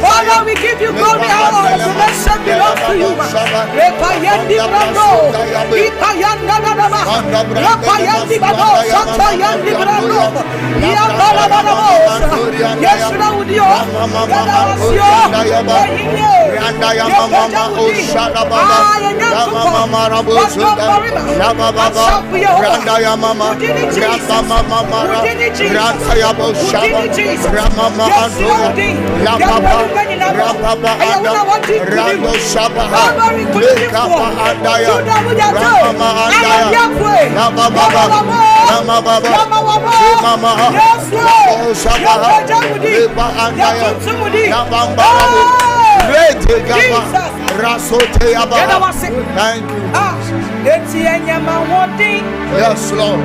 Father, we give you glory, all the blessing belongs to you. Yes, Lord.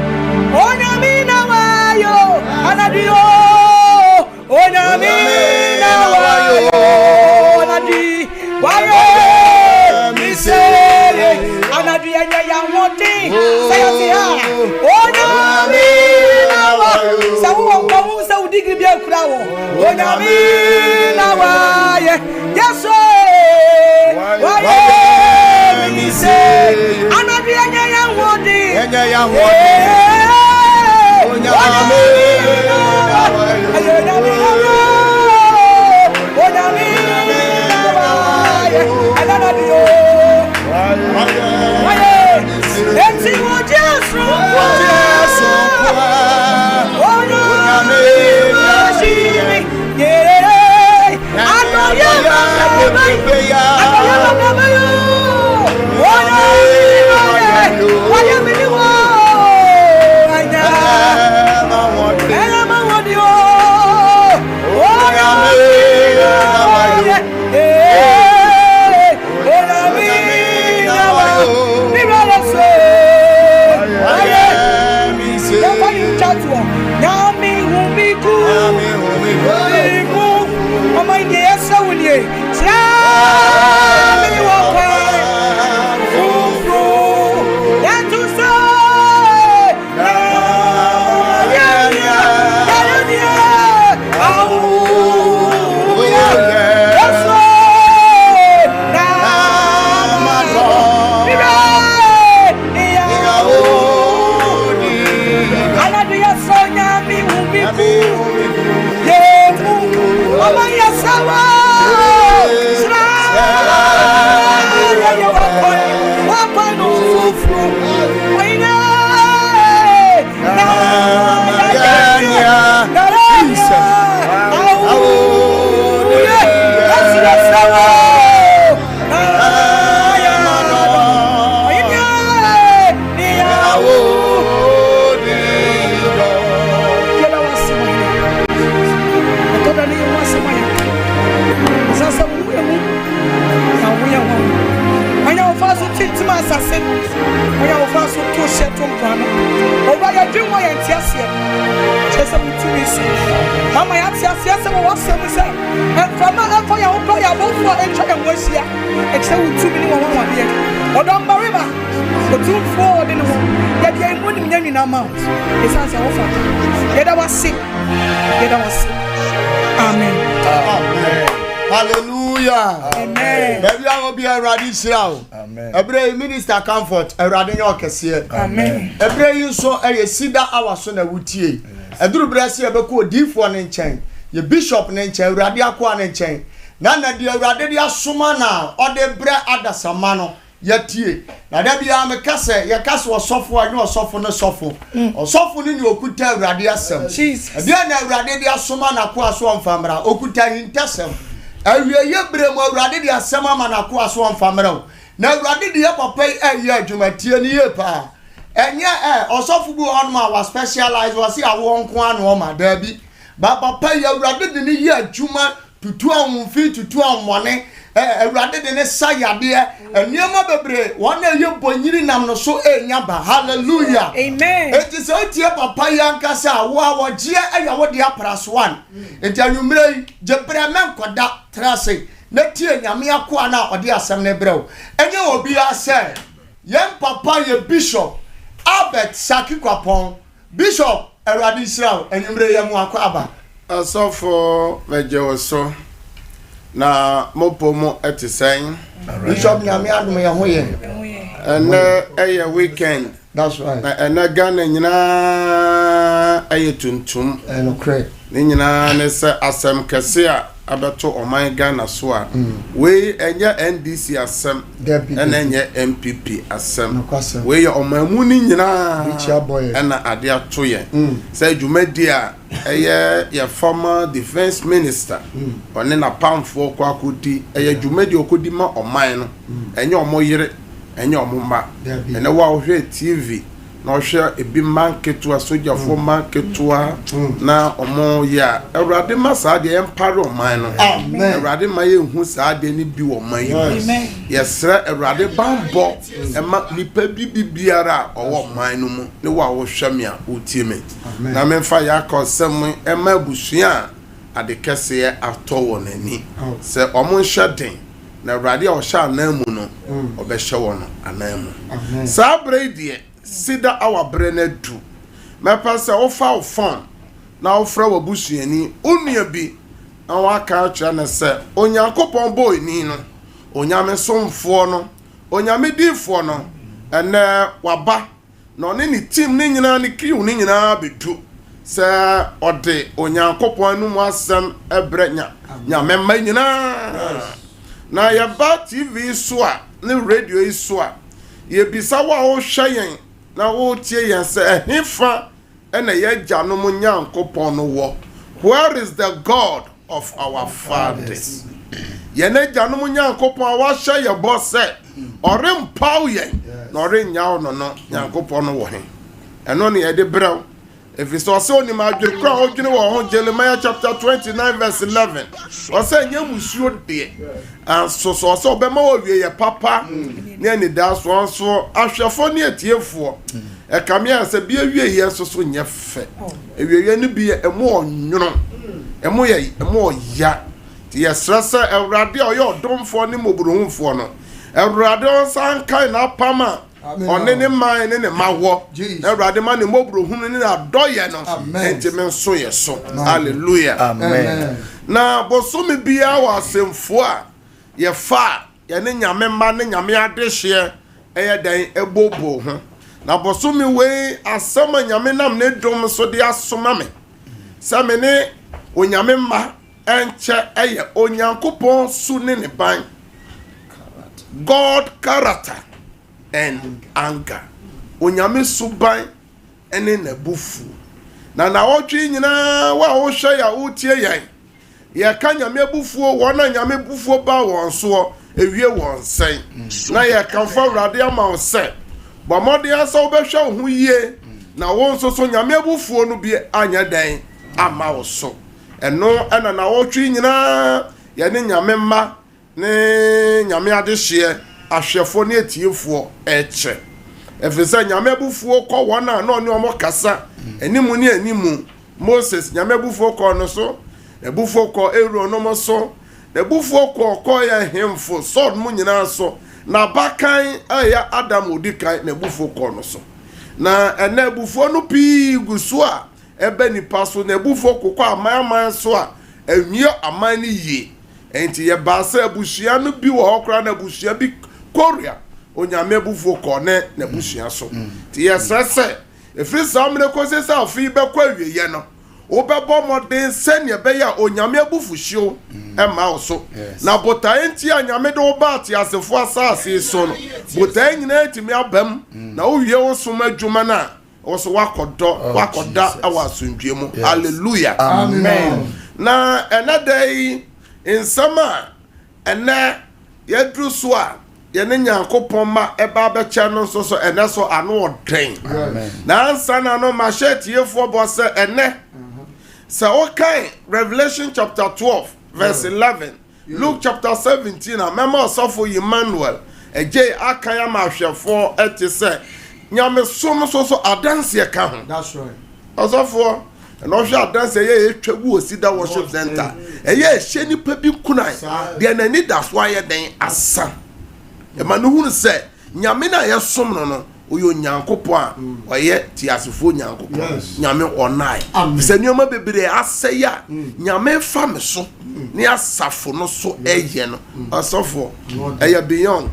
Hallelujah. Amen. Baby, I will be a radical. Amen. Every minister comfort, a radical kesiye. Amen. Every so a CEDAR our son a wutie. A duru brasi a beko D4 nenchen. Ye bishop nenchen, radical nenchen. Nana dia radical sumana or de bre adasamano. Yatie. Na da bia me kase, ye kase wo sofo anyo sofo no sofo. Osofo ni okuta radical sem. Jesus. Bia na radical sumana ko aso amfamra, okuta hintasem. Awie yebre mo awrade de asema manako aso amfamra. Na awrade de papa aye adwumatie ni ye pa. Enye osofu bu onma wa specialize wasi awo nko anu ma da bi. Ba papa ye awrade de ni ye adwuma tutu amfi tutu amone awrade de ne sayade eniema bebre won na ye bonyiri nam no so enya ba. Hallelujah. Amen. It is otie papa yankasa wo awogye ayawo de +1. Enti anwumre jebre menkoda trase na tie nyame akoa na ode asem ne brew. Enye obi ase yem papa ye bishop Albert Sakikwapon bishop Eradi Israel anwumre yem akwa aba Asofo mejewoso na mopomo etisen bishop nyame adom ye ho ye eye weekend. That's right. Na Ghana nyina eye tuntum And okay. ni nyina ne se asem kese a abeto oman Ghana so a we enye NDC asem na enye MPP asem we ye omamu ni nyina na ade ato ye say dwumadi a eye ye former defense minister one na pamfo kwa akodi eye dwumadi okodi ma oman no enye omoyire enye omumba ene wa ohwe TV na ohwe ebi manketua sojafo manketua na omo ya Awurade ma saade empare oman no amen Awurade ma ye hu saade ni bi oman yi amen yesra Awurade bambo ema nipa bibiara owo oman no mu ne wa wo hwamia otieme na memfa ya kosem ema abusua ade kese atọ nani se omo nhweden na Awurade o sha anamu no obehye wono anamu sabre die sida awabre na du mepa se ofa ofon na ofra wabusuani onua bi na waka atwa na se onyankopon boy ni no onyame somfo no onyame difo no ene waba na one ni team ni nyina ni kiu ni nyina bedu se ode onyankopon anu mu asem ebrenya nyame ma nyina na ya ba TV so a ne radio iso a ye bisa wa o hweyen na wo tie yen se ehifa ena ye gyanom nyankopon no wo. Where is the God of our fathers? ye na gyanom Nyankopon wa hye ye bo se ɔrempaw yɛn na ɔrenyaw no Nyankopon no wɔ he ɛno ne yɛde brɛw efisɛ ɔsɛ onim adwene kora ɔdwene wɔ ho Jeremiah chapter 29 verse 11 ɔsɛ nyɛ musuo deɛ anso so ɔsɛ ɔbɛma wɔ wie yɛ papa ne ani da so nso ahwɛfo ne atiefoɔ ɛkamea sɛ bi awie yɛ nso so nyɛ fɛ awie no bi ɛmo ɔnwono ɛmo ɔya ti yɛsrɛ sɛ Awurade a ɔyɛ ɔdomfoɔ ne mmɔborɔhumfoɔ no Awurade ɔnsan kae na apam a ɔne ne man ne ne ma wɔ Awurade ma ne mmɔborɔhum ne adɔyɛ no enti me nso yɛ so hallelujah amen na bosome biara wɔ asɛmfoɔ a yɛfa yɛne nyame ma ne nyame adehyeɛ ɛyɛ dan ɛbobo ho na bosome wei asɛm a nyame nam ne dom so de asoma me sɛ me ne onyame ma ɛnkyɛ ɛyɛ Onyankopɔn su ne ne ban God character and anger onyame suban ene nabufu na wotwe nyina wa wo hwe ya wotie yan ye ka nyame bufuo wona nyame bufuo ba won so ewie won sen na ye kan fa Awurade ama wo se bomode asa wo behwe wo ho yie na won so nyame bufuo no bi anya dan ama wo so eno ena na wotwe nyina ye ne nyame ma ne nyame adehye ahwefo ne atiefo eche efese nyame bufuo kɔ wona na ɔne ɔmo kasa enimu ne enimu Moses nyame bufuo kɔ no so na bufuo kɔ Aaron no mo so na bufuo kɔ ya hemfo sod mu nyina so na bakan aya Adam odikan na bufuo kɔ no so na ena bufuo no pi guso a ebe nipa so na bufuo kɔ aman so a enwie aman ne yie enti ye ba sa abushia no bi wo hokra na abushia bi Korea onyame bufuo kone na abushia so ti ye sese efri samre ko se sa ofi be kwa wiye no wo be bo modern se ne be ya onyame abufuhio e ma wo so na bota enti anyame de wo ba ti asefo asase so no bota nyina etimi abam na wo wie wo so madwuma na wo so wakoda awasundwe mu hallelujah amen na another insama ene yedru so a yene Nyankopon ma eba becha no so ene so ano odren na ansa na no machetiefo bo se ene so okay Revelation chapter 12 verse 11 Luke chapter 17 a memo sofo Emmanuel eje akaya ma hwefo ete se nyame som so adanse ka ho that's right osofo and also dance ye twagu CEDAR worship center ye hye nipa bi kunan de na ni that's why den asa e ma no hunu se nyame na ye som no oyo Nyankopon a oye ti asefo Nyankopon nyame onai se nyoma bebere asa ya nyame fa me so ni asafo no so eye no asofo eye beyond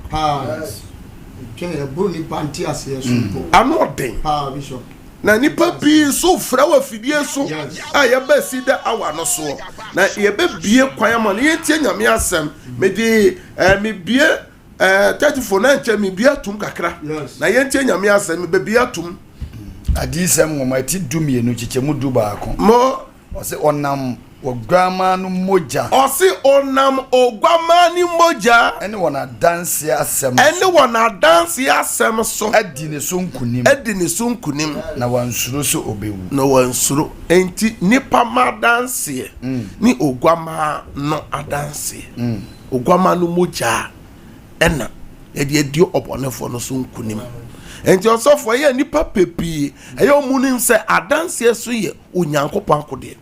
ke bro ni panti ase so anoden bishop na nipa bi so fra wa fidie so a ye ba CEDAR awa no so na ye be bie kwan ma ye tie nyame asem me di me bie 34 na nche me bie atum kakra na ye tie nyame asem me be bie atum adisem ngoma ti dumienu chichemu du baako mo o se onam ogwama no moja osi onam ogwama ni moja ene wona dance asem so adi ne so nkunim na wansuro so obewu na wansuro enti nipa ma dance ni ogwama no adanse ogwama no moja ena edi obonefo no so nkunim enti osofo ye nipa pepi eye omunim se adanse so ye Onyankopon akode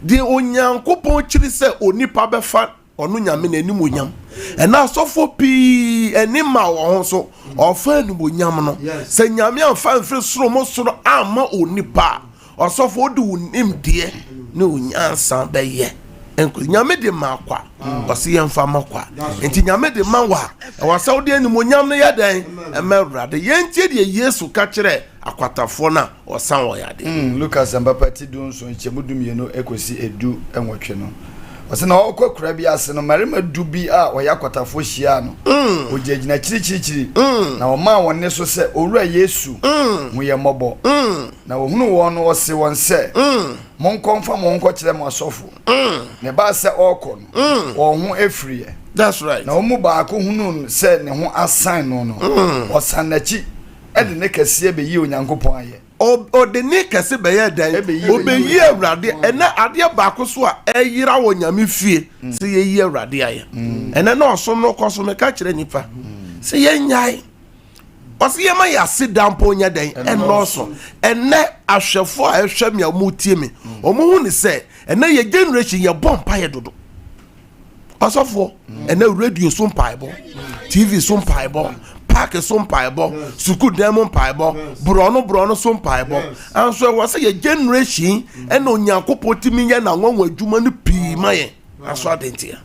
de Onyankopon chiri se onipa befa onu nyame na anim onyam ena asofo pi enima wo ho so ofa anim onyam no se nyame amfa mfiri soro mo soro ama onipa osofo de unim de ne onyansa be ye enko nyame de makwa osi yemfa makwa enti nyame de manwa e wasa ode anim onyam no yadan emerade yentie de Yesu ka kire akwatafo na osan wo yade Lucas ambapati dun so nchemudum ye no ekosi edu enwotwe no ose na okokura bi ase no marima du bi a oya akwatafo hia no ojegina chirichiri na o ma wonne so se owura Yesu mu ye mobo na wo hunu won no ose won se mon confirm mon ko kire mo asofo ne ba se okọ no wo ho efriye that's right na omu ba ko hunu se ne ho assign no osanachi e de ne kase be yi onyankopon aye o de ne kase be ye dan obeyi awrade ena ade ba ko so a eyira wo nyame fie se ye yi awrade aye ena na osom no koso me ka kire nipa se ye nyai osi ye ma ya CEDAR po nya dan enoso ene ahwefo a ehwe me amutie me omo hu ni se ene ye generation ye bompa ye dodo osofo ene radio SOMPA ibo TV SOMPA ibo park SOMPA ibo suku demo ibo brono SOMPA ibo anso wo se ye generation ene onyankopɔ timi nya na nwanwa adwuma no pii maye aso adentia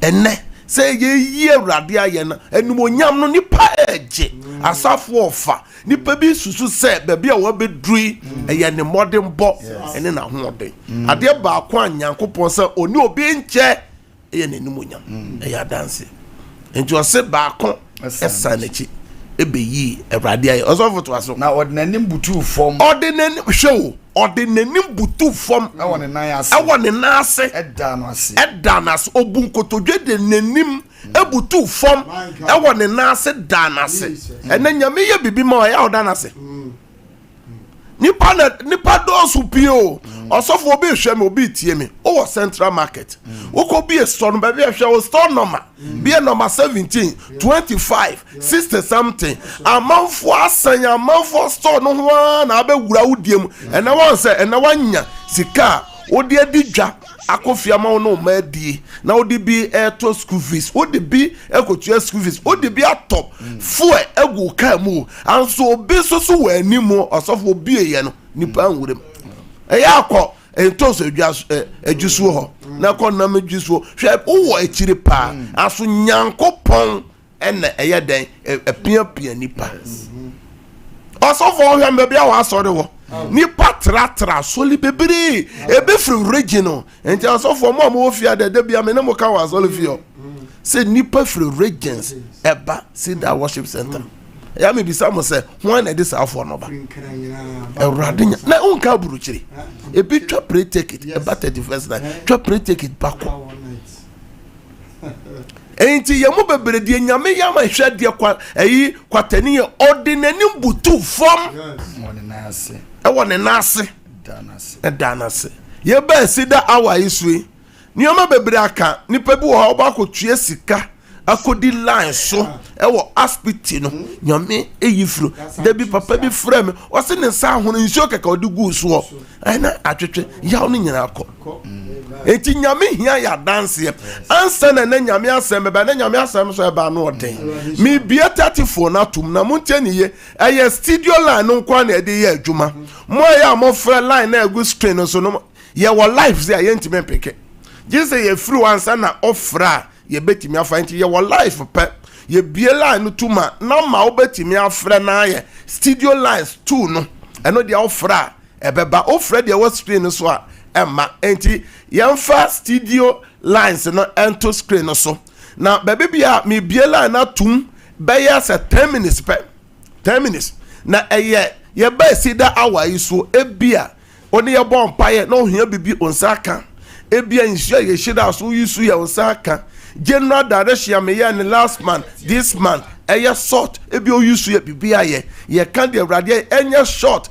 ene say ye awrade aye na enumonyam no nipa eje asafo ofa nipa bi susu se baabi a wo bedrui eye ne modern bo ene na hoden ade ba kwa nyankopon se oni obi nche eye ne enumonyam eye dance enti o se ba ko esa na chi ebeyi awrade aye osofo to aso na ordinanim butu form ordinanim hwewo ordinanim butu form awon ne nan ase awon ne nan ase eda no ase obun kotodwe de nanim ebutu form awon ne nan ase dan ase ena nyame ye bibi ma ya odan ase nipa do so pio osofo obi hwe me obi tie me o central market wo ko bi e store no ba bi hwe o store number bi number 17 25 60 something amanfo asan amanfo store no ho na abewura wudiem ena won se ena wanya sika odi adidwa akofia ma no ma die na odi bi to school fees odi bi ekotua school fees odi bi atop fue egu ka mu anso obi soso wa animu osofo obi eye no nipa nwurem eya akọ entoso adwusu ho na kọ na medwusu hwe wo akire pa aso nyankopon ene eye den epia nipa osofo hwe mbe bia wa asore wo nipa tratra soli bebere ebe from regional enti asofo mo ofia de bia me ne mo ka wa soli fio say nipa from regions eba CEDAR worship center ya me bisa mo say ho na this afọ no ba ewrade nya na unka buruchiri ebi twa pre take it eba 31st night twa pre take it bako enti yemu bebere die nyame ya ma hwe de kwa eyi kwatani ordinary butu form ewon ne nase danase ye ba CEDAR awa isui nioma bebere aka nipa bi wo ha oba akotue sika akodi line so ewo aspiti no nyame eyifro da bi papa bi frame o se ne sa hono nsuo keka odi gu so ana atwetwe ya no nyina akọ eti nyame hia ya dance ansa na nyame asem be na nyame asem so e ba no oden mi bia 34 na tum na montie niye eye studio line no kwa na ede ye adwuma mo ya mo fra line na egu screen so no ye wo live ze ye ntime peke jise ye free ansa na ofra ye betimi afa nti ye wo live pe ye bie line no tuma na ma obetimi afra na ye studio lines 2 no eno dia ofra ebeba ofra dia wo screen so a emma enti yemfa studio lines no ento screen no so na bebe bia me bie line na tum be ya se 10 minutes pe 10 minutes na eye ye ba CEDAR awa iso ebia oni ye bon paye na ohia bibi onsaka ebia nsia ye shida so yisu ye onsaka general direction me ya ni last month this month eye sort ebia oyisu ye bibi aye ye kan de awrade enye short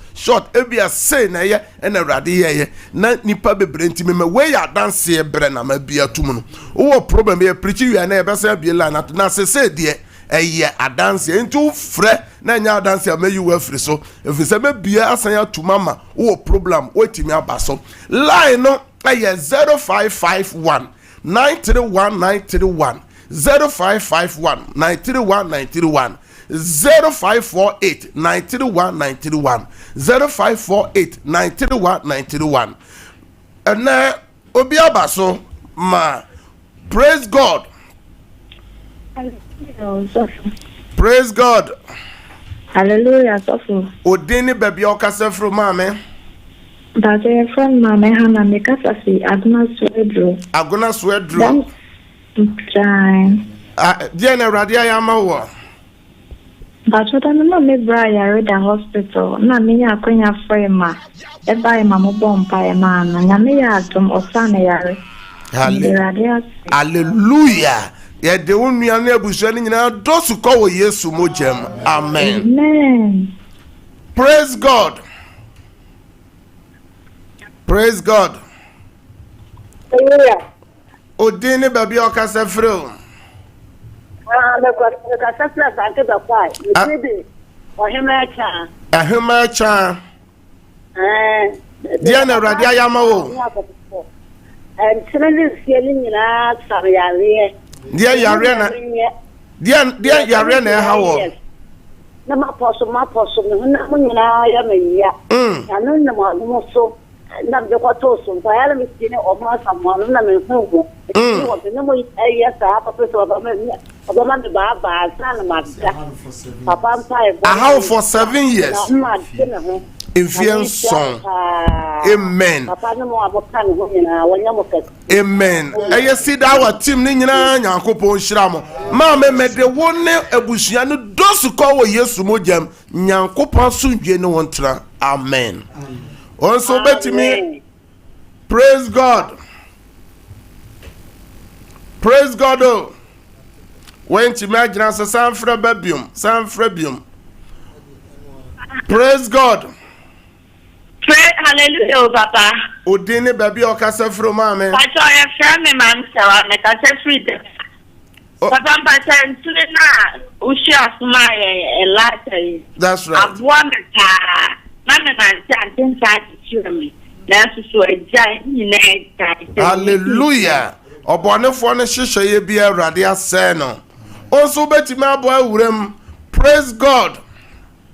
ebia say na ye na awrade ye na nipa bebre ntime me we ya dance ye bre na ma bia tum no wo problem ye preach you na ye besa bia la na say de eye adanse enti frɛ na nya adanse amayi wa frɛ so efise be bia asan ya tumama wo problem wetimi abaso line no eye 0551 931931 0551 931931 0548 931931 0548 931931 ena obi abaso ma praise God. Praise God. Hallelujah, Sofu. Odini baby okase fro mame. But your friend mame hana mekasa si Aguna Swedro. Aguna Swedro. Try. Dia na radio ya ma wo. But what I know, me bra yare the hospital. Na me ya kwenya frema. Eba e mamo bompa e man. Na me ya dum osane yare. Hallelujah. Ya de wonu anu abusua ni nyina dosu ko wo Yesu mojem. Amen. Amen. Praise God. Praise God. Hallelujah. Odini baby okasa freo. The success and the fight. The baby or him like that. Ahema cha. Dia na Awurade ayama wo. And suddenly feeling in a sorry. Dia yare na. Dia yare na ha wo. Na ma poso na mo nyina ya me ya. Anu na mo so. Na de ko to so fa ya me sine o ma samo na me hu ho. Wo de mo ya sa papa so ba me. Oba man ba sa na ma da. Papa mpa How for 7 years. In Fianson. Amen. Amen. Eye CEDAR our team ni nyina Nyankopon hira mo. Ma me mede wonne abusua no dosu ko wo Yesu mojam Nyankopon sundwe ne wontra. Amen. Also betimi. Praise God. Praise God. Oh. When to imagine San Frebium. Praise God. Pray hallelujah, Papa. Odini baby okasa from mama. I saw a friend in my house, and I said, freedom. Papa, I said, Usha, my latte. That's right. I've won the car. Mamma, I said, inside the children. That's so a giant. Hallelujah. Obonefo ne hihye ye bia Awurade ase no. Also betimi abo awurem. Praise God.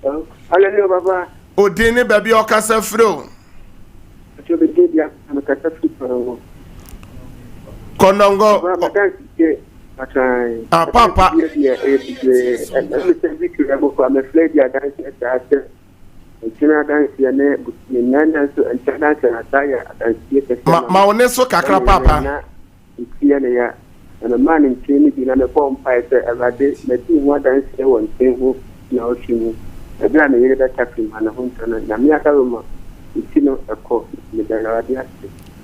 Hallelujah, Baba. Odini baby okasa freo. Konongo. Papa. Ma oneso kakra papa. And a man in Trinity and a bomb fighter, and I did the team what I say one thing, no, she a grand that captain and a hunter, and Yamiaka, you know, a court, with the Radia.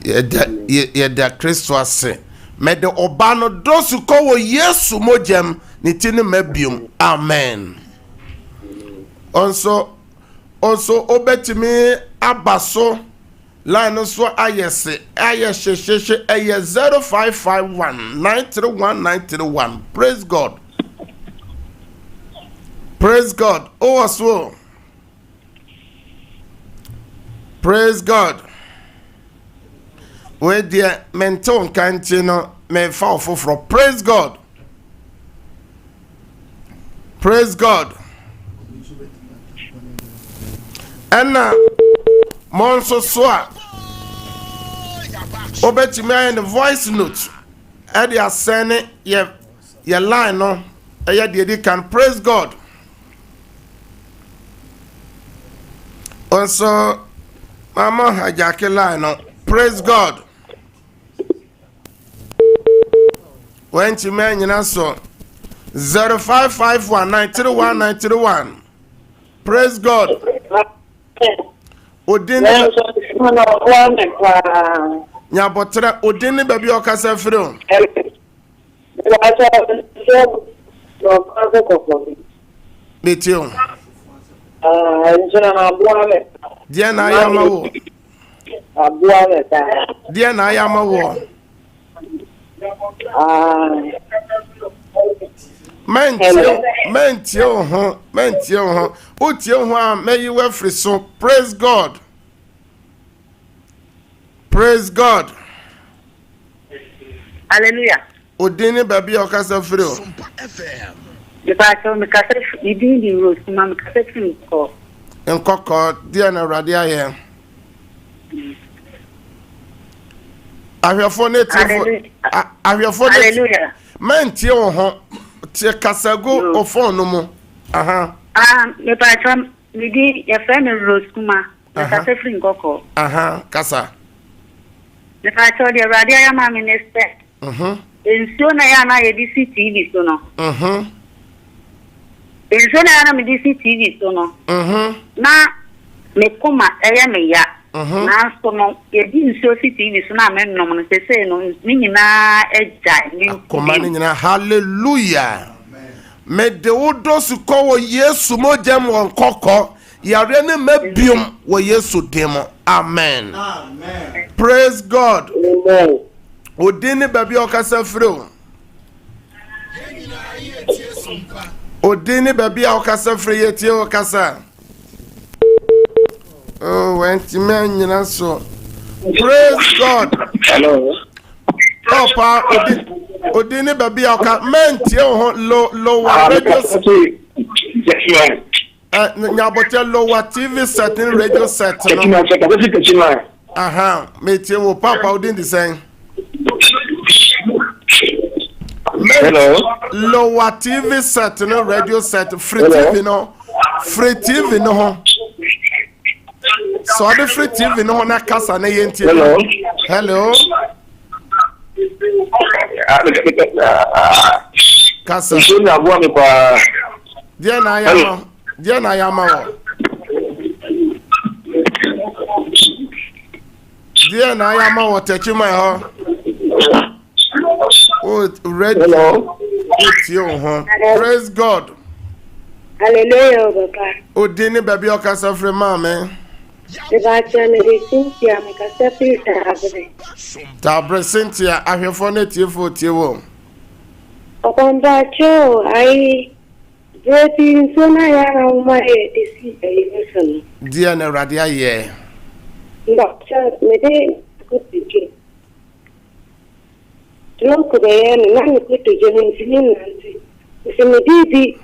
Ye that Christos say, Med the Obano dosu ko Yesu mojem, nitini mebium. Amen. Also, obetimi abaso. Line so ayese 0551 931 Praise God. Praise God. Oh so. Praise God. We dear menton kantino me fa foforo. Praise God. Praise God. And Monso soa obetimi in the voice note e dey send ye line no e dey can praise God. Also mama hajake line no praise God. When to me nyina so 0551931931 praise God. Odin Nyabotra odin baby okasa freo. Betio. Dia na yama wo. Dia na yama wo. Mentio ho. Otio ho a me you free so praise God. Praise God. Hallelujah. Odini baby okasa freo. SOMPA FM. The pastor me kase idin di rose ma me kase fin ko. Enkoko dia na Awurade aye. Ahwefo ne tifo. Hallelujah. Mentio ho. Tie kasago ofon no mo. Aha. Me pastor me di ya friend rose kuma. Me kase fin ko. Aha, kasa. The pastor the radio ya ma minister. Ensuo na ya na ye di CTV so no. nso na me di TV so no na me koma eye me ya na so no ye di nso TV so na me nom no sese no ni nyina eja ni koma ni nyina hallelujah me de wodo su ko wo Yesu mo jam won kokko yare ne mabiom wo Yesu demo amen praise God Amen. odini baby okasa freo odini baby okasa free yetie okasa oh went man nyina so praise God Hello. Papa odini baby okasa man tie ho lower radio nyabote lower TV setting radio set no aha me tie wo papa odini sen Hello. Lower TV set no radio set free TV no free TV no ho so the free TV no na kasa na yenti hello kasa dia na yama wo dia na yama wo techima ho oh red hello it's you huh praise God Hallelujah, Papa. odini baby okasa free mama Tabre Cynthia ahwefo na tiefo tiewo Papa cho ai Bretin sona ya na uma disi e dia na rade aye Doctor me de kutike Tronco de na na kutike ni sinin nanti se me di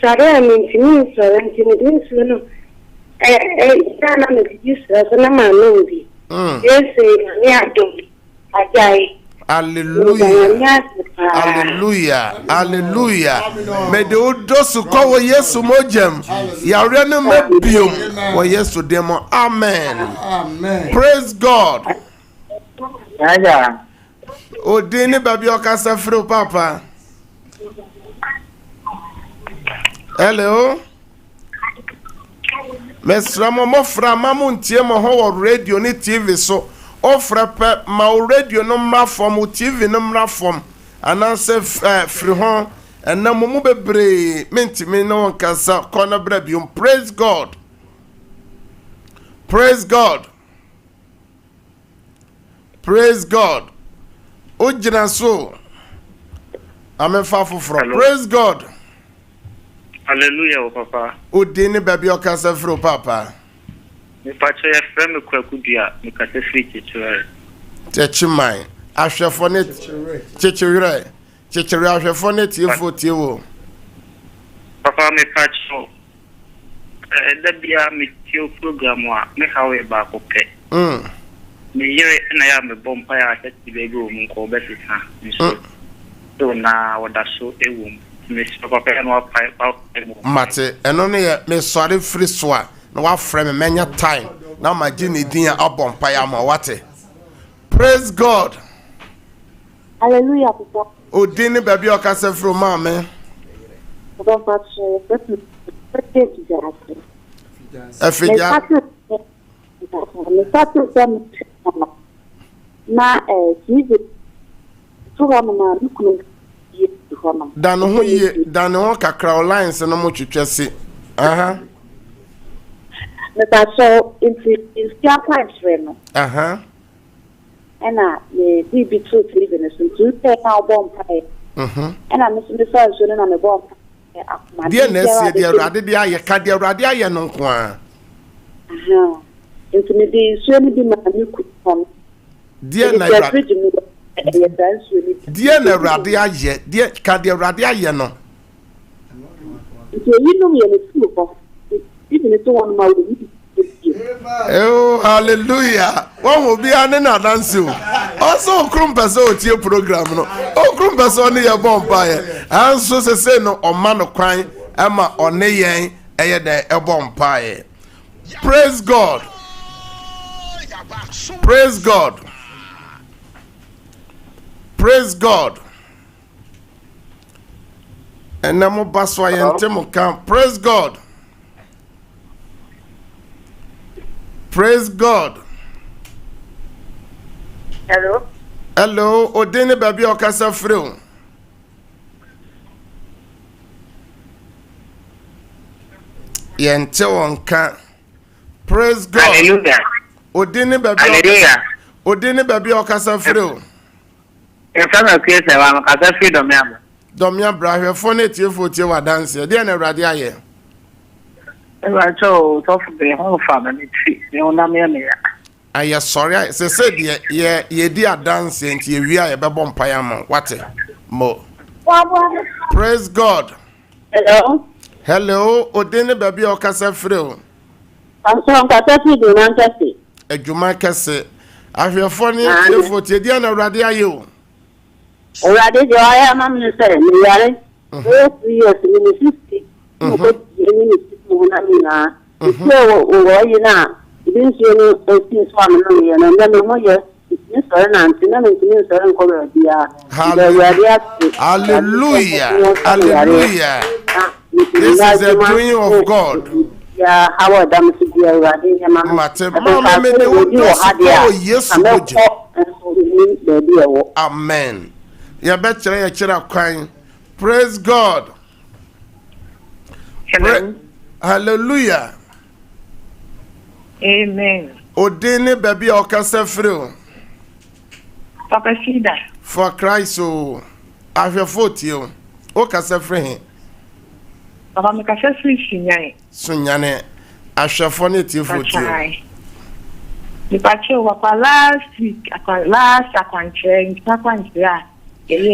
sare mi sinin sare ni di sono sana me di sana ma no bi yes ni adom ajai hallelujah hallelujah hallelujah me de odosu ko wo Yesu mojem yare no mabiom wo Yesu demo amen praise God Aja. odini baby okasa free papa hello mesra mo fra mamu ntie mo ho radio ni TV so ofra pe ma radio no mra form TV no mra form ananse free ho enna mo bebre mentimi no kasa kona bra biom praise God praise God praise God ojina so amen fafo from praise God hallelujah papa odini baby okasa free papa me pacho ya frame kwakudua me kase free chichire techimai ahwefo ne chichire ahwefo ne tiefo tiewo papa me pacho da bia me tio program a me hawe ba ko pe me yere na ya me bompa ya tete be go mu ko be sisa so na wadaso ewo me papa no apai mate eno ne ye me sori free so a na wa frame me menya time na ma gi ne din a bompa ya ma wate praise God Hallelujah, Papa. odini baby okasa free mama Papa cho afija na Jesus to ga na dukunu dan ho ye dan ho kakra lines no mo twetwese aha me paso in stia pipes reno aha ena ye DB2 TV so to take now bomb pie ena me so na me bomb dia na sie dia rade dia ye ka dia rade aye no nko a aha into me di so ni di ma ni ku pom dia na rade dia na rade aye dia ka dia rade aye no into you know me ni fu ko even to one ma we oh hallelujah one will be an dance also krumpeso tie program no o krumpeso ne ye bompa ye anso se no o ma no kwan ama one yen eye de e bompa ye praise God praise God praise God And now baswa yente mo kan. Praise God. Praise God. Hello. Hello, Odene baby okasa free. Yente wonka. Praise God. Hallelujah. Odene baby. Hallelujah. Odene baby okasa free. Efana kwese wa makasa freedom ya. Domia brahwe phone tiefo tie wa dance. Dey na Awurade aye. Ewa cho to fu be ho fa na ni tri. Ni ona me ya. Aye sorry. Se said ye di dance enti ye wi aye bebo mpaya mo. What? Mo. Praise God. Hello. Hello, Odene baby okasa free. I'm so nkata fi do na nkase. Adwuma kese. Ahwe phone tiefo tie dey na Awurade aye o. Already jo aya mam ni say ni yare. 3 years ni 60. Ko ni mo na ni na. Ko wo yi na. Ibin so ni o ti so am no ye na na mo ye. Ni so na nti na ni so ren ko be bia. Hallelujah. Hallelujah. This is the doing of God. Yeah, how Adam to be already. Mama me yes. Amen. Ya betre ya kira kwan. Praise God. Hallelujah. Amen. Odene baby okasa free. Papa CEDAR. For Christ o. Ahwe fotio. Okasa free. Papa me kasa free sunyane. Sunyane. Ahwefo ne tie fotio. The patch was last week, last akwanche, akwanche. That's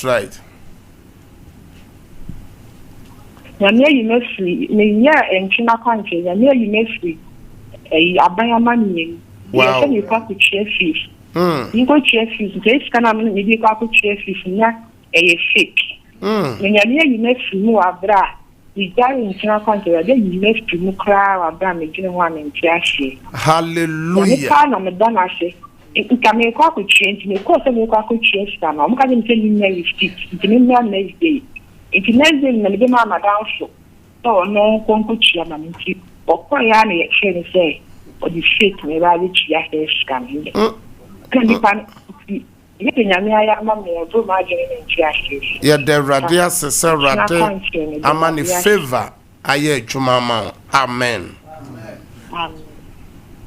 right. Yamia you may free, me and China country, Yamia you may free. A money. Wow. You can't share fish. You go share fish, this can I mean you can't share fish, a fake. When Yamia you may free more abra. We die in China country, then you may free more crowd or damn making one in Tiashi. Hallelujah. I'm a danashi. Can make a change, make course and make a change. I'm going to tell you next day. It's next day. It's next day, and the mamma down so. So, no, concoction, and or Koyani exchange say, or the shit may reach your coming. Can you find getting a mere mammy or do margin in Tiashi? Yet the radia sesa rate, amani favor, aye, Chumama. Amen.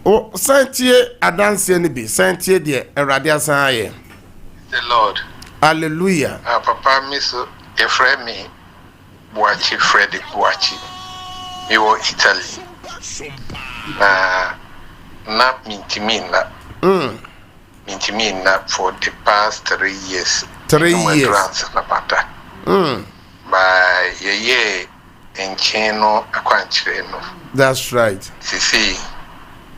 Oh, Santie adanse ni bi Santie de Awurade asan aye. The Lord. Hallelujah. Papa miso e friend me Boachi Freddy Boachi. Me wo Italy. Na mintimina. Mintimina for the past 3 years. 3 years. Na pata. By ye encheno akwanchire no. That's right. Sisi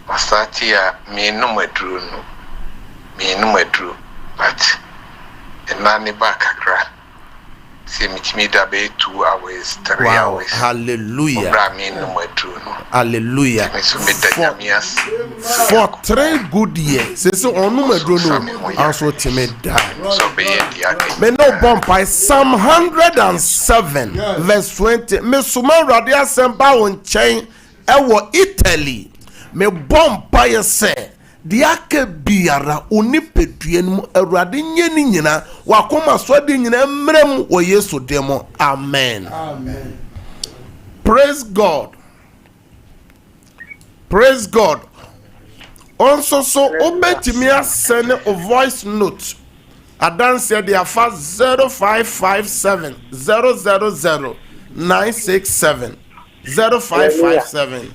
Masatia me no medru but enani bakakra see me da be 2 hours 3 hours. Hallelujah. Me no medru no. Hallelujah. For 3 good years say onu medru no also timida so be the me no bomb by Psalm 107 verse 20 me suma Awurade asemba won chen ewo Italy. Me bomb by say the ake biara onipedue no Awurade nyeni nyina wakoma so de nyina mrem wo Yesu demo. Amen. Amen. Praise God. Praise God. Also so obetimi send a voice note. Adanse de afa 0557 000 967 0557.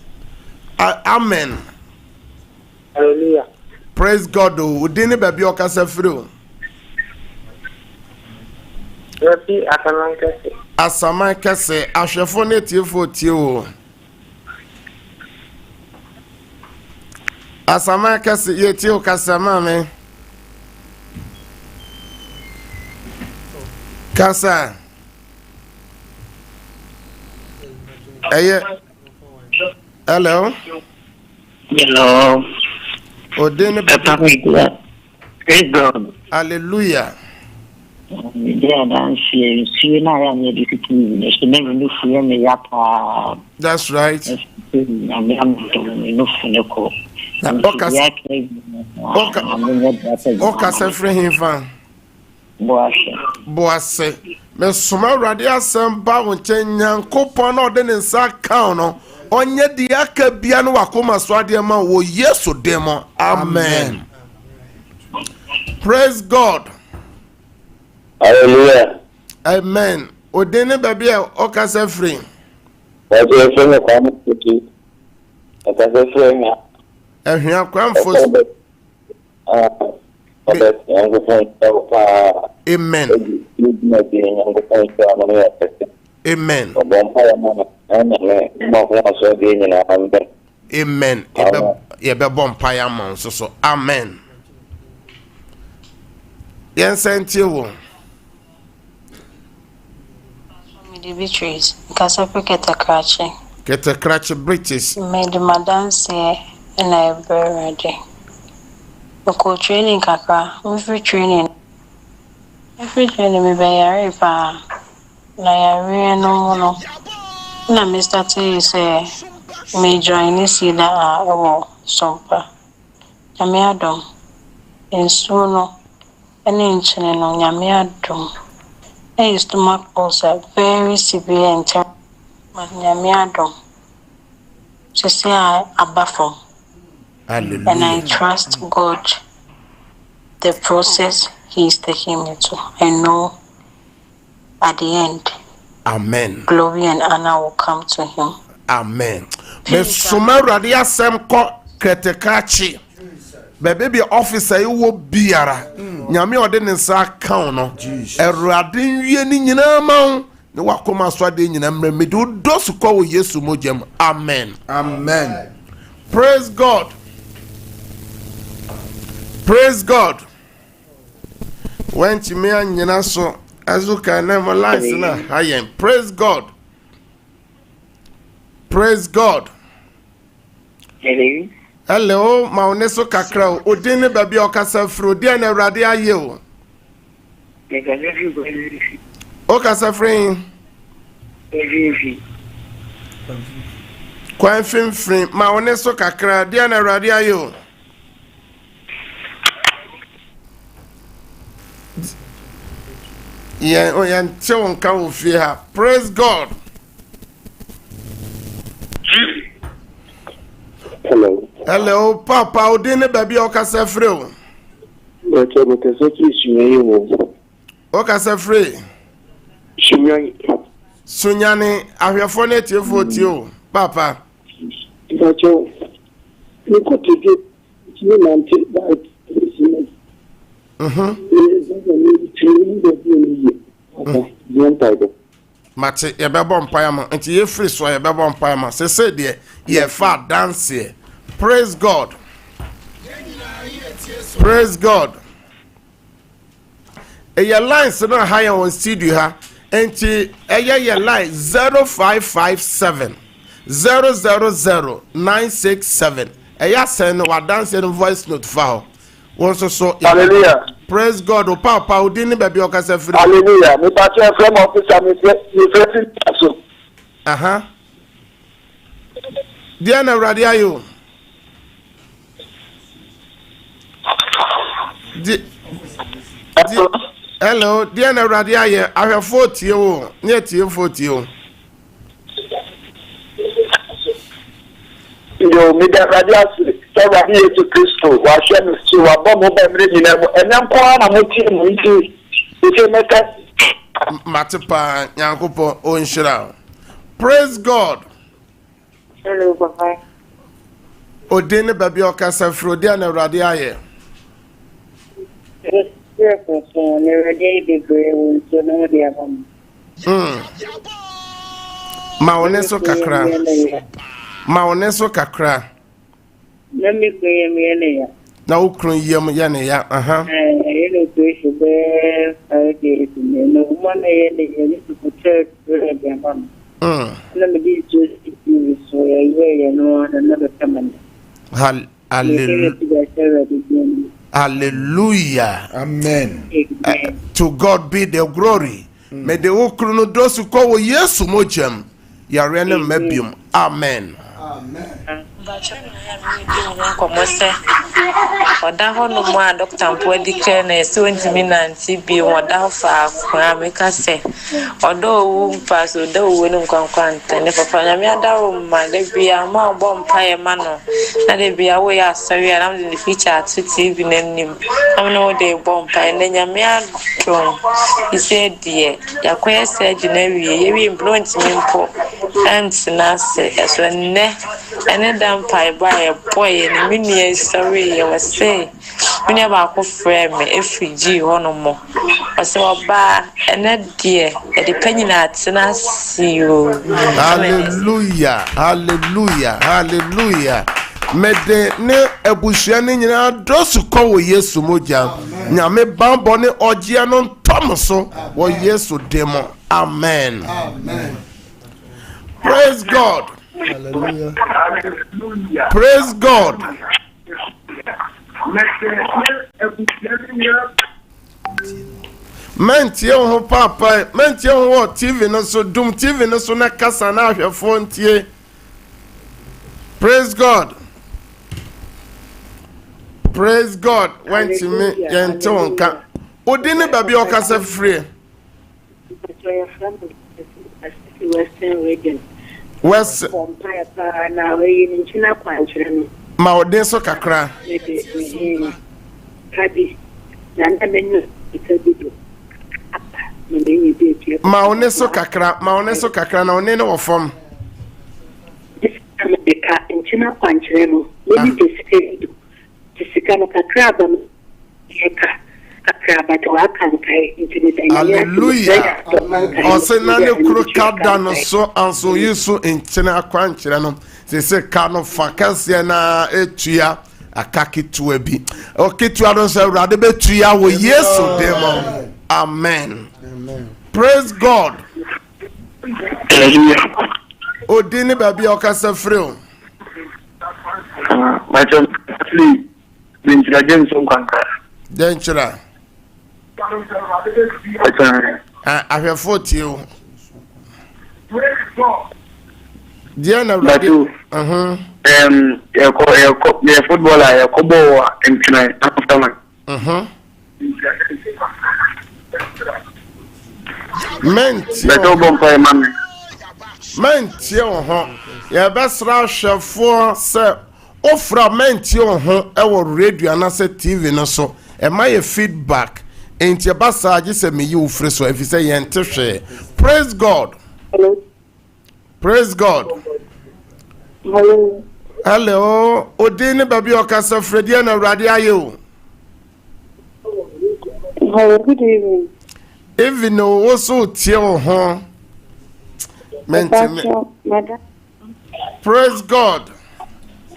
Amen. Hallelujah. Praise God. Udini baby okasa free. Rapi akamanka. Asama kase ahwefo ne tiefo tie o. Asama kase ye tie o kasama me. Kasa. Hello. Hello. Odene Praise God. Hallelujah. Yeah, that's right. Oka sefre hinfa. Boase. Me soma awurade asem ba wo nchen Nyankopon na ode ne nsa kan no. Onye di aka bia no wakoma so ade ma wo Yesu demo. Amen. Praise God. Hallelujah. Amen. Odene baby oka sefre. Oje efenye kwa mtuki. Oka sefre. Ehia kwamfo. Amen. Amen. Amen. Ebe bompire man so. Amen. Yen senti wo. The Beatrice, Casapo Ketakrachi. Ketakrachi British. Made Madame say, and I ready. Local training, Kaka, every training me by a river. Naya, no. Na Mr. T say, may join the CEDAR or SOMPA. Yamiadom, and Suno, and inch and on Yamiadom. A stomach ulcer, very severe and terrible. But Yamiadom. She say I baffle. Hallelujah. And I trust God. The process He is taking me to. I know at the end. Amen. Glory and honor will come to Him. Amen. Me suma awurade asem ko Ketakrachi. Baby officer you wo biara. Nyame ode ne nsa kan no. Awurade nwie ni nyina ma ne wakoma so ade nyina mmre do su ko wo Yesu mojem. Amen. Amen. Praise God. Praise God. When chimea nyina so azuka na mo lines na hayen. Praise God. Praise God. Hello. Hello, Mauneso Kakra. Odine baby okasa fro dia na awurade aye o. Okasa frin. Kwan fimfrin Mauneso Kakra dia na awurade aye o. Yeah, oh yeah, chewon ka wo fie ha. Praise God. Hello. Hello, Papa. Odine baby okasa fre o. Okay, because what is you? Okasa fre. Sunyani ahwefo na tiefo tio. Papa. Bacho. You could take it. You want it that. Mate ye bebo mpayama nti ye free so ye bebo mpayama se de ye fa dance. Praise God. Praise God. Your lines no higher on studio ha nti your line 0557 000967 send wa dance and voice note fa so hallelujah. Praise God. O papa o dini baby o kasa free. Hallelujah. Me pa che from officer me facing so. Dia na radio ayo. Hello, dia na radio aye. Ahwe 40 o. Ne tie 40 o. Yo me da radio Sọ̀rọ̀ ní Yesu Kristo wà ṣẹ́ mi sí wà bọ́ mo bẹ̀ mìíràn yìí lẹ́mu ẹ̀yẹ́ ń kọ́ àná mo tí mo ń tí ìṣe mẹ́ta. Matipa Nyankopɔn onhyira. Praise God. Hello, Papa. Odin baby okasa fro dia na awurade aye. Ma oneso kakra. Let me go in na ukron yem ya ne ya aha no to be no one to protect the mom. Let me be just so you know another command. Hallelujah. Hallelujah. Amen. To God be the glory. May the okru no dosu ko wo Yesu mojam. Yare na mabium. Amen. Amen. Oda ho no mo a doctor mpo adike na so ntimi nanti bi oda fa akwa meka se odo wu mpa so da wu no nkwankwanta ne papa nya me ada wo ma de bia ma ogbo mpa ye ma no na de bia wo ya asori na am de feature at TV nanim am no de gbo mpa ne nya me adom ise die yakoye se gina wie ye wi blunt mi mpo ant na se eso ne ene dan pai ba e boy ni mini sorry ye wase mini ba ko frame efiji hono mo wase oba ene die e de panyina atena siyo. Hallelujah. Hallelujah. Hallelujah. Mede ne ebusua ne nyina dosu ko wo Yesu moja. Nyame bambo ne ogia no ntomoso wo Yesu demo. Amen. Amen. Praise God. Hallelujah. Praise God. Mentie ho papa, mentie ho TV no so dum TV no so na kasa na ahwefo ntie. Praise God. Praise God. When to me yente wonka. Odine baby okasa free. Western region. West ma odin so kakra. Ma oneso kakra na one ne wo fom. Nchina kwanchire no lebi tisika no kakra ba yeka kakra ba to akankai nchina hallelujah. Ose na ne kuro kada no so anso yesu nchina kwanchire no se ka no fakase na etua akakitua bi okitua no so urade betua wo yesu demo. Amen. Amen. Praise God. Hallelujah. Odini baby okasa freo. My son, please, the again some kanka. Denchira. I have 40 you. Diana Radio. The footballer, Kobo, and tonight, after Menti ho ya besra hwefo se ofra menti ho e wo radio na se TV no so e ma ye feedback enti e basa age se me yi ofre so afi se ye nte hwe. Praise God. Hello. Praise God. Hello. Hello. Odini baby okasa Fredi na radio ayo. Hello, good evening. Even no also tie ho. Praise God.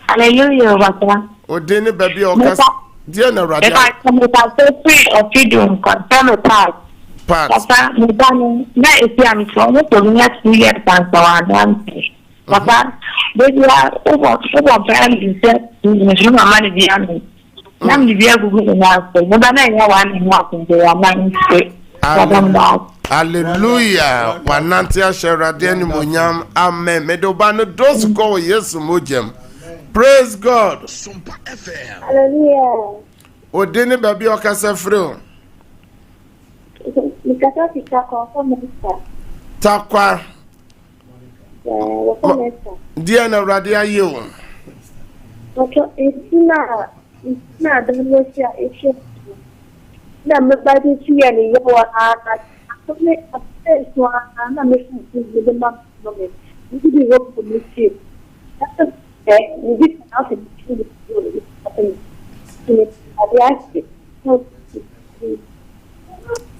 Hallelujah, Papa. Odini baby okasa dia na radio. If I come with a free of freedom, confirm a part. Papa, Madame, that is the I'm from the next year, and so on. Papa, they are over family set in the human money behind. Nam the vehicle good enough, but no one in walking, they are not hallelujah. Wanantia sherade ni monyam. Amen. Medoba no dos go Yesu mojem. Praise God. SOMPA FM. Hallelujah. Odini baby okasa freo. Mikasa fika kwa minister. Takwa. Minister. Dia na radio ayo. Oto isina donosia issue. Na mbadi tia ni yawa ana. Some so ana mission the mom no me. You do work for me too. That's okay. You did not to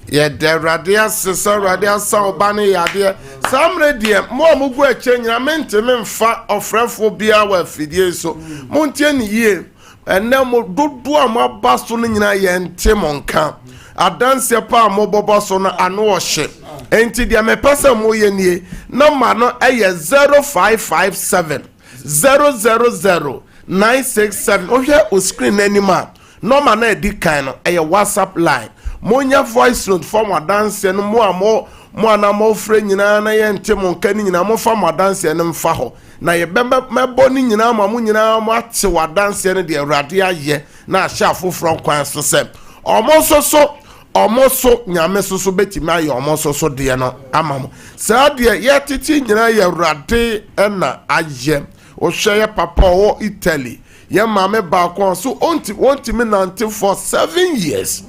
Yeah, the radio sister radio so bani yade. Some radio mo mugu eche nyina mente memfa ofrefo bia wa fidie so. Montie ni ye. Ene mo dodo amaba so no nyina ye ente monka. Adanse pa mo bobo so no ano ohye. Enti dia me pesa mo ye nie. Number no eye 0557 000 967. Ohye o screen anima. normal na edi kan no eye WhatsApp line monya voice note for wadanse no mo ana mo frɛ nyina na ye ntem nka ni nyina mo fa wadanse no mfa ho na ye mebo ni nyina ma mo nyina mo ate wadanse no de Awurade aye na ahya afoforo kwan so se omoso nyame so betimi aye omoso de no amamo saa de ye titi nyina ye Awurade na aye o hweye papa o Italy ye mame ba kon so onti me nante for 7 years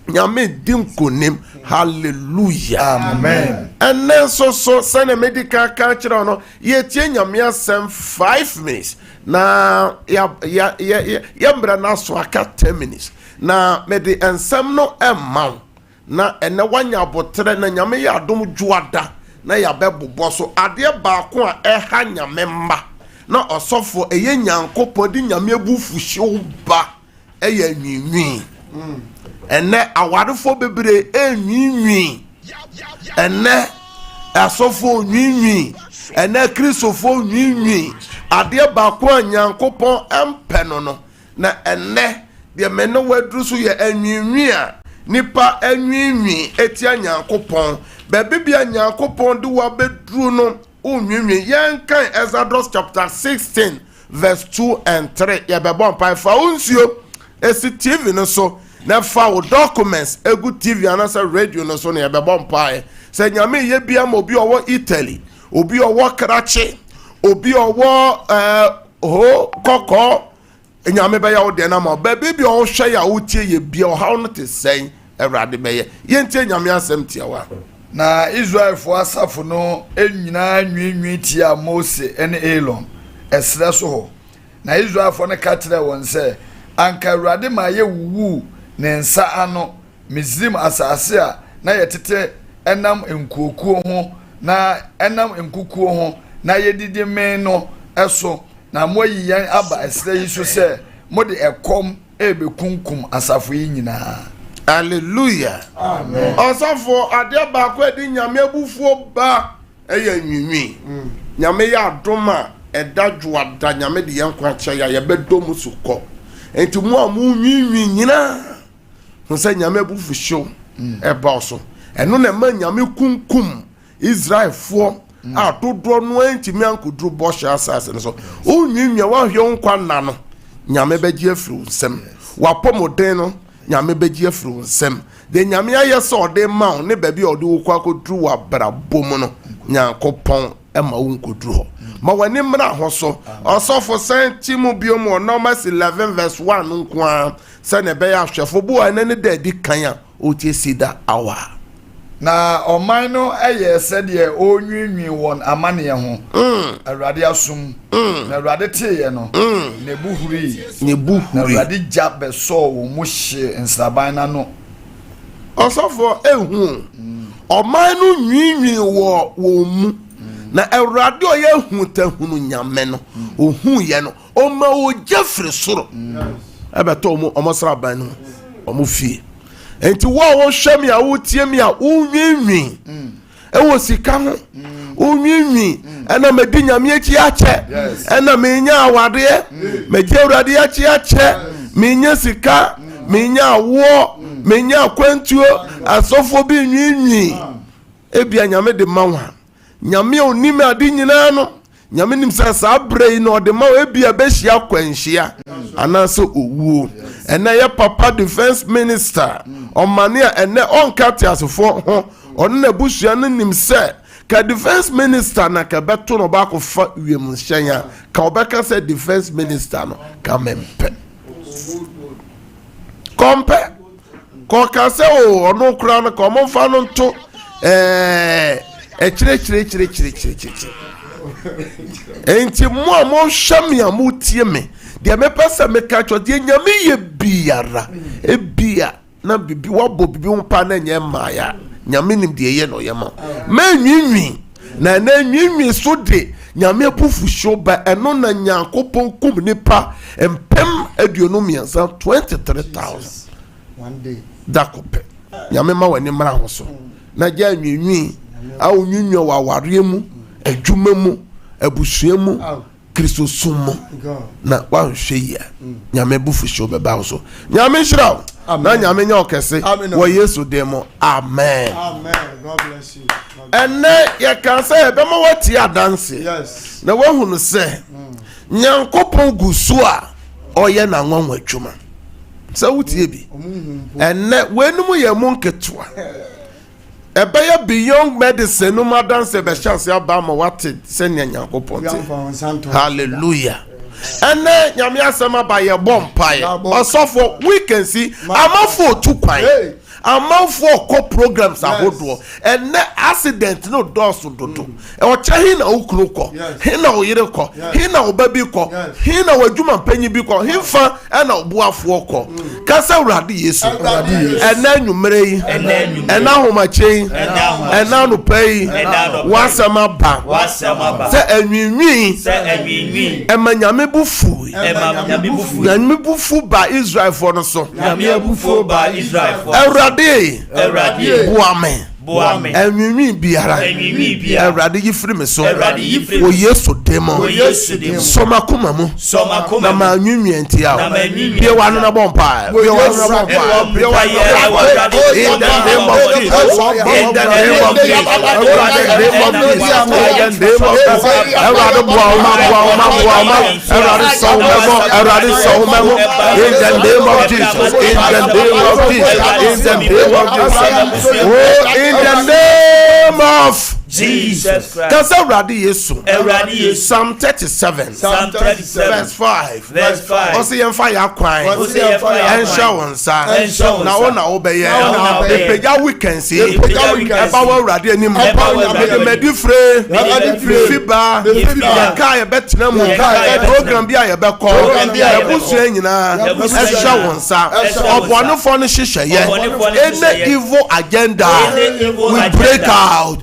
nyame dinkonim hallelujah amen and then so send medical culture no ye tie nyame asem 5 minutes na ya mbra na so aka 10 minutes na me de ensem no emma na ene wanya abotre na nyame ya adom juada na ya bebobo so ade ba ko a eha nyame mma na osofo eye nyankopon di nyame abufuhye ba eye nwinwi ene awadefo bebre enwinwi ene asofo nwinwi ene kristofo nwinwi ade ba ko nyankopon empeno no na ene de meno wadru so ye enwinwi a nipa enwinwi etia nyankopon be bibia nyankopon de wa bedru no unwinwi yankan Exodus chapter 16 verse 2 and 3 ye be bon pa fa unsio esi TV no so na fa wo documents egu TV anasa radio no so na ye be bon pa se nyame ye bia mo obi owo Italy obi owo Krachi obi owo koko nyame be ya wo de na ma be bibia o hwe ya wo tie ye bia o ha no te sen Awurade be ye ntie nyame asem tie wa na Israel fo asafo no enyina nwinwi tia Mose ene Elon esre so ho na Israel fo ne ka kire won se anka Awurade ma ye wuwu ne nsa ano Misrim asase a na yetete enam enkuokuo ho na enam enkukuo ho na yedidi men no eso na moyi yan aba esre yi so se mode ekom ebekunkum asafo yi nyina. Hallelujah. Amen. Osafo ade ba ko edi nyame abufuo ba eye nwinwi. Nyame ya adoma edadwo ada nyame de yankwa kya ya yebedom sukọ. Enti mu amu nwinwi nyina. Ho se nyame abufu show eba so. Eno na ma nyame kunkum Israelfo a dodo no enti mi ankudru bo hya asase so. O nwinwi wa hwe nkwa na no. Nyame beji afiri nsem. Wa pomoden no nyame beji afiri nsem de nyame ayese ode ma ne baabi ode wo kwa kodru wa brabom no nyankopon ema wo nkodru ho ma wani mra ho so osofo senti mu biomo Numbers 11 verse 1 nkwa se ne be ya hwefo bo anene da di kan a o tie CEDAR awa na oman no eye sede onwinwi won amane ho Awurade asum na Awurade teye no ne buhuri na Awurade jabe so wo mu hye nsaban na no osofo ehu oman no nwinwi wo mu na Awurade o ye hu tahunu nyame no ohun ye no o ma o jefri soro abeto mu omosra ban no omo fie enti wo hwem ya wo tie mi a unwinwi ewo sika ho unwinwi ena medi nyame achi ache ena menya awade meje Awurade achi ache menya sika menya awo menya kwantuo asofo bi nwinwi ebia nyame de manwa nyame onim ade nyina no nyame nim sa brei no de ma ebia be hia kwanhia anaso owuo ena ye papa defense minister omania ene onkati asofo ho on na busua no nim se ka defense minister na ka beto no ba ko fa wiem hyanya ka obeka se defense minister no ka mempe kompe ko ka se o ono kura no ko mo fa no nto chire enti mo hwamia mo tie me de me pesa me ka cho de nyame ye biara ebia na bibi wabo bibi umpa na nyema ya nyame nim de ye no ye ma nwinwi na nwinwi so de nyame pufu shoba eno na nyankopon kum nipa empem aduonum yansa 23,000 one day dakope nyame ma wani mra ho so na ja nwinwi a nwinwi wa ware mu adwuma mu abusua mu kristo sumo na wa hwe ya nyame bufu show beba so nyame shira na nyame nya okese wo yesu demo amen amen. God bless you. ene ye kan say be ma wati adanse Yes. na wo hunu se nyankopon gusu a oye na nwanwa adwuma se wutie bi ene wenum ye mu nketua ebeye beyond medicine no madanse be chance abama wate se nyankopon te hallelujah ene nyame asema ba ye bompae osofo we can see amafo tu kwan amafo ko programs ahodo ene accident no dosu dodo e o che hin na okunu ko hin na oyire ko hin na obabi ko hin na wadwuma panyi bi ko hin fa na obuafo ko kasa urade yesu ene nwumere yi ene ahomache ene no pai wasama ba se enwinwi emanyame bufu nyame bufu ba Israel for no so nyame bufu ba Israel for Erade Buame enwinwi biara Erade yifiri me so wo Yesu demo soma kuma mu na ma nwinwi entia bie wa no na bompa bie wa no na bompa bie wa in the name of Jesus in the name of Jesus Erade buama Erade so memo in the name of Jesus in the name of Jesus in the name of Jesus oh in the name of Jesus Christ. That's already Yesu. Psalm 37 verse 5. Osi en fire kwan. En show nsa. Na ona obeye. The peja weekend see. Eba wa urade anim. Me difre. Fiba. Ka ye betina mu. Program bia ye be call. Ebusu nyina. En show nsa. Obonu fo no hihye ye. Any evil agenda we break out.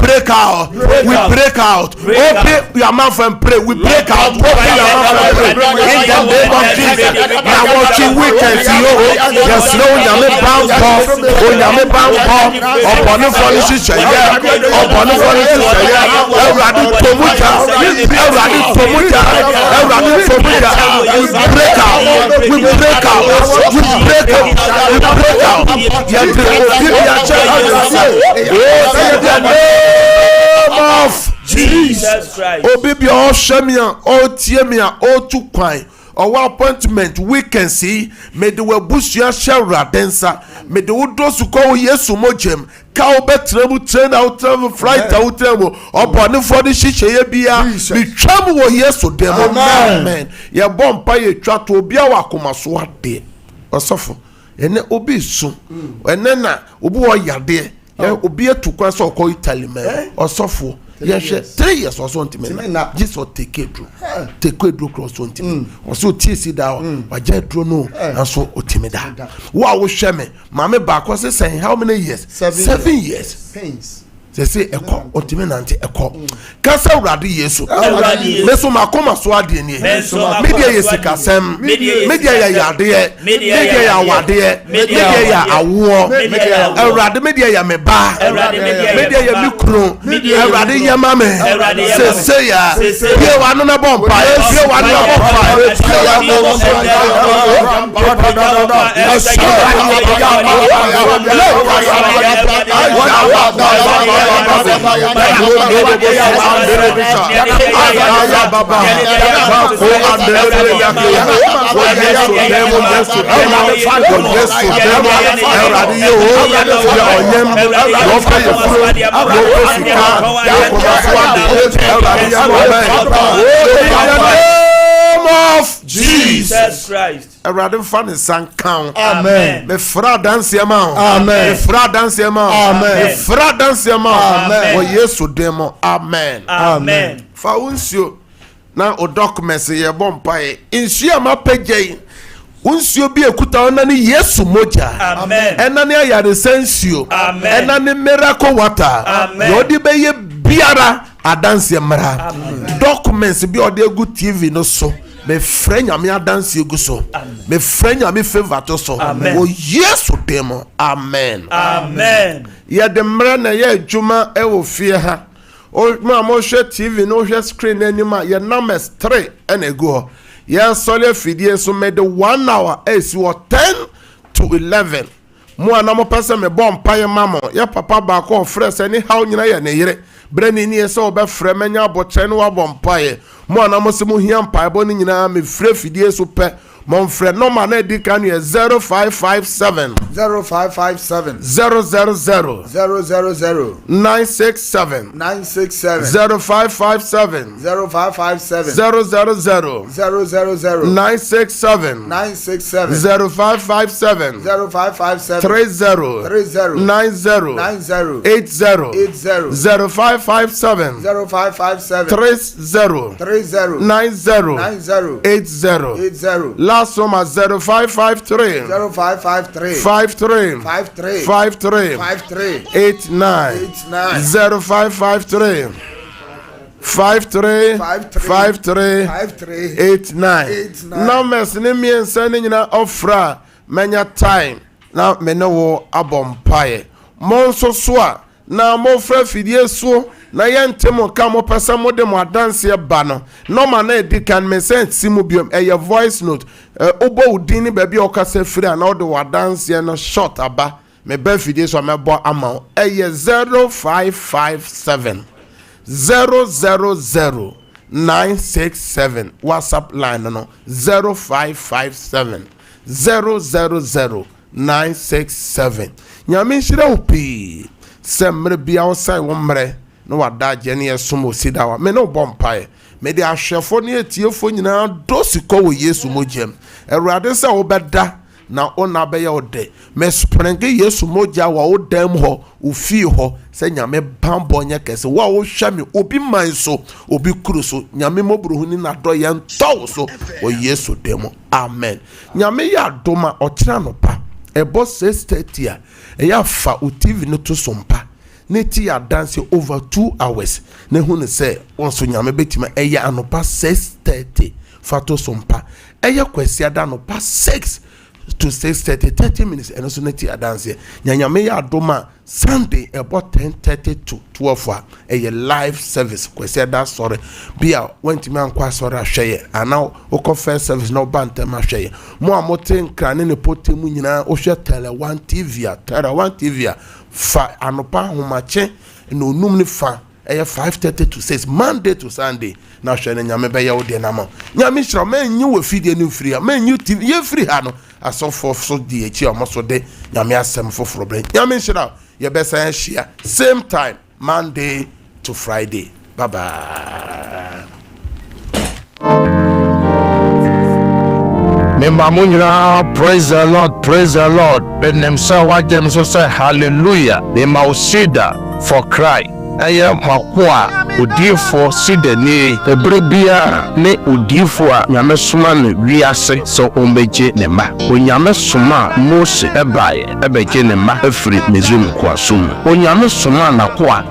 Break out. We break out. Open your mouth and pray. We break out. Open your mouth and pray. In the name of Jesus. Now watching weekends. Yes, no, Yame bound off. Oh, Yame bound off. Upon the furniture. Upon the furniture. Everybody Tomuja. Everybody Tomuja. Everybody Tomuja. We break out. We break out. We break out. We break out. Yes, of Jesus Christ. Obibi o shemia o tiemia o tukwan our appointment we can see me de wabusua shawra densa me de wodosu ko Yesu mojem ka obetremu train out flight out tremu obone for the hihye bia me twam wo Yesu dem amen ye bompa ye twato obi awakomaso ade osofo ene obi su ene na obi wo yade obi etukwa so ko Italy man osofo yes 3 years or something na Jesus take it cross something also CEDAR waje dro no and so otimida wa wo hwe me mame ba ko say how many years 7 years pains say eko otiminante eko kasa urade Yesu meso makoma so ade ni media yesika sem media ya yade media ya wade media ya awo urade media ya meba media ya mikro urade ya mame say ya ye wa no na bompa ye wa no na bompa of Jesus Christ. Erade fa ne sankan. Amen. Me fra dance yama. Amen. Me fra dance yama. Amen. Me fra dance yama. Amen. Wo Yesu demo. Amen. Amen. Fa unsio na o documents ye bompae. Insua ma pagye. Unsio bi ekuta ona ni Yesu moja. Amen. Ena ne ayare sensio. Amen. Ena ne miracle water. Amen. Yodi be ye biara adanse mra. Documents bi ode egu TV no so. Me frenya me adanse egu so. Me frenya me favor to so. O Yesu demo. Amen. Amen. Ye de mra na ye adwuma e wo fie ha. o ma mo hwe TV no hwe screen anima ye numbers 3 and ego ye sole fidie so me de 1 hour esi wo 10 to 11 mo anamo pese me bom paye mamo ye papa ba ko fresh any how nyina ye ne yire brani ni ese obe frɛ menya abotre no wa bom paye mo anamo se mo hia paye bo ni nyina me frɛ fidie so pe mon frère normal na di kan ye 0557 0557 000 000 967 0557 0557 000 000 967 0557 0557 30 90 80 0557 30 90 80 last one at 0553 53 89 0553 53 89 numbers ni mi sending na offer many time na me no wo abompaye monso soa na mo fra fidie so na yentemo ka mo pesa mo de mo adanse ba no normal na edi kan me send simu biom your voice note obo udini ba bi okasa free na o de wadanse no short aba me ba fidie so me bo ama 0557 000 967 WhatsApp line no 0557 000 967 nyame shira opi semre bia osai womre no wada jene yesumo sidawa me no bompae me de ahwefo ne etiefo nyina dosiko wo Yesu mojem Awurade se wo beda na ona be ye ode me sprenge Yesu moja wa odam ho ufi ho se nyame bambo nya kese wa wo hwame obi man so obi kuru so nyame mobruhuni na do ye nto so o Yesu demo amen nyame ya doma okira no pa ebo 6:30 ya fa o TV no to SOMPA neti ya dance over 2 hours ne hu ne se wonso nyame betima eya anopa 6:30 fa to SOMPA eya kwasi ada anopa 6 to 6:30 30 minutes and also neti ya dance nyanyame ya adoma Sunday about 10:30 to 12 a live service kwasi ada sorry bia went me ankwa sorry ahweye ana o first service no bantem ahweye mo amoten krane ne potemu nyina o hwe tele 1 TV fa anopa homache no num ne fa 5:30 to 6 Monday to Sunday na hwe nyame be ye wo de na ma nyame hira manyi wo fidie ne free manyi TV ye free ha no asofo so di echi o mo so de nyame asem foforo bre nyame hira ye be san share same time Monday to Friday. Bye bye. Praise the Lord, praise the Lord. Benem say what them so say hallelujah. They mausida for cry. Aya makwa odifo sidani ebrebia ne odifo a nyame soma no wiase so ombeje ne ma onyame soma Mose ebaye ebeje ne ma afiri mezum kwa sum onyame soma na kwa